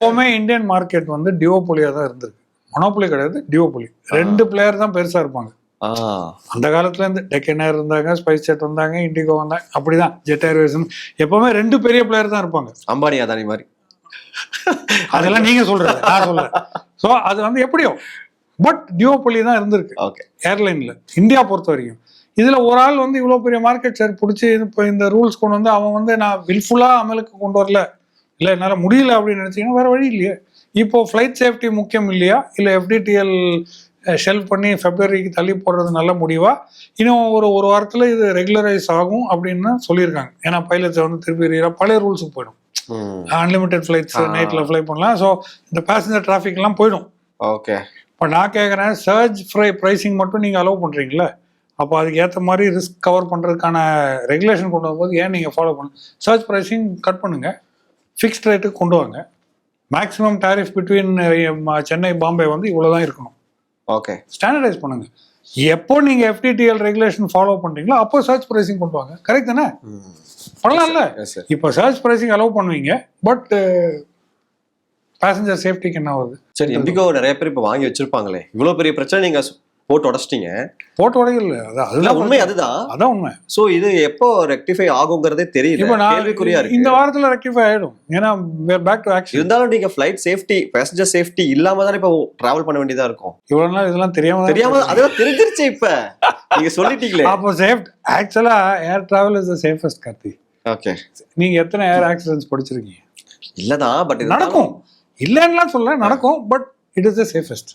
எப்பவுமே Indian market வந்து டியோபொலியா தான் இருந்திருக்கு. மொனோபொலி கிடையாது, டியோபொலி. 2 பிளேயர் தான் பெருசா இருப்பாங்க. அந்த காலத்துல இருந்து டெக்கன் ஏர் இருந்தாங்க, ஸ்பைஸ் ஜெட் வந்தாங்க, இண்டிகோ வந்தாங்க, அப்படிதான் ஜெட் ஏர்வேஸ். எப்பவுமே 2 பெரிய பிளேயர் தான் இருப்பாங்க. அம்பானி அதானி மாதிரி. அதெல்லாம் நீங்க சொல்றது, நான் சொல்றேன். ஸோ அது வந்து எப்படியோ பட் டியோபொலி தான் இருந்திருக்கு ஏர்லைன்ல இந்தியா பொறுத்த வரைக்கும். இதுல ஒரு ஆள் வந்து இவ்வளவு பெரிய மார்க்கெட் ஷேர் பிடிச்சி இப்போ இந்த ரூல்ஸ் கொண்டு வந்து அவன் வந்து நான் வில்ஃபுல்லா அமலுக்கு கொண்டு வரல, இல்லை என்னால முடியல அப்படின்னு நினைச்சீங்கன்னா வேற வழி இல்லையே. இப்போ ஃபிளைட் சேஃப்டி முக்கியம் இல்லையா, இல்லை FDTL ஷெல்ஃப் பண்ணி பிப்ரவரிக்கு தள்ளி போடுறது நல்ல முடிவா, இன்னும் ஒரு வாரத்துல இது ரெகுலரைஸ் ஆகும் அப்படின்னு சொல்லியிருக்காங்க. ஏன்னா பைலட்ஸ் வந்து திருப்பி பழைய ரூல்ஸுக்கு போயிடும். அன்லிமிட்டெட் ஃபிளைட்ஸ் நைட்ல ஃப்ளை பண்ணலாம். ஸோ இந்த பேசஞ்சர் டிராஃபிக் எல்லாம் போயிடும். ஓகே. இப்போ நான் கேட்குறேன், சர்ஜ் ப்ரைசிங் மட்டும் நீங்கள் அலோவ் பண்ணுறீங்களே, அப்போ அதுக்கு ஏற்ற மாதிரி ரிஸ்க் கவர் பண்ணுறதுக்கான ரெகுலேஷன் கொண்டு வரும்போது ஏன் நீங்கள் ஃபாலோ பண்ண சர்ஜ் ப்ரைசிங் கட் பண்ணுங்கள், ஃபிக்ஸ்ட் ரேட்டுக்கு கொண்டு வாங்க. Maximum tariff between Chennai Bombay வந்து இவ்வளோ தான் இருக்கணும். ஓகே. ஸ்டாண்டர்டைஸ் பண்ணுங்க. எப்போ நீங்கள் FDTL ரெகுலேஷன் ஃபாலோ பண்ணுறீங்களோ அப்போ சர்ஜ் ப்ரைசிங் கொண்டு வாங்க. கரெக்ட் தானே? பண்ணலாம்ல. இப்போ சர்ஜ் ப்ரைசிங் அலோவ் பண்ணுவீங்க, பட் பேசஞ்சர் சேஃப்டிக்கு என்ன வருது? சரி, இண்டிகோ நிறைய பேர் இப்போ வாங்கி வச்சிருப்பாங்களே, இவ்வளோ பெரிய பிரச்சனை நீங்க போட்டு உடச்சிட்டீங்க. போட்டு உடையல, அதுதான் உண்மை. அதான் உண்மை. ஸோ இது எப்போ ரெக்டிஃபை ஆகுங்கிறதே தெரியல. இப்போ கேள்விக்குறியா இருக்கு. இந்த வாரத்தில் ரெக்டிஃபை ஆயிடும். ஏன்னா பேக் டு ஆக்ஷன். இருந்தாலும் நீங்க ஃபிளைட் சேஃப்டி, பேசஞ்சர் சேஃப்டி இல்லாம தானே இப்போ டிராவல் பண்ண வேண்டியதா இருக்கும். இவ்வளவு நாள் இதெல்லாம் தெரியாம அதெல்லாம் தெரிஞ்சிருச்சு. இப்ப நீங்க சொல்லிட்டீங்களே. அப்போ சேஃப்ட் ஆக்சுவலா air travel is the safest. Karthi, okay, நீங்க எத்தனை ஏர் ஆக்சிடென்ட்ஸ் படிச்சிருக்கீங்க? இல்லதான், பட் நடக்கும். இல்லைன்னா சொல்ல நடக்கும், but it is the safest.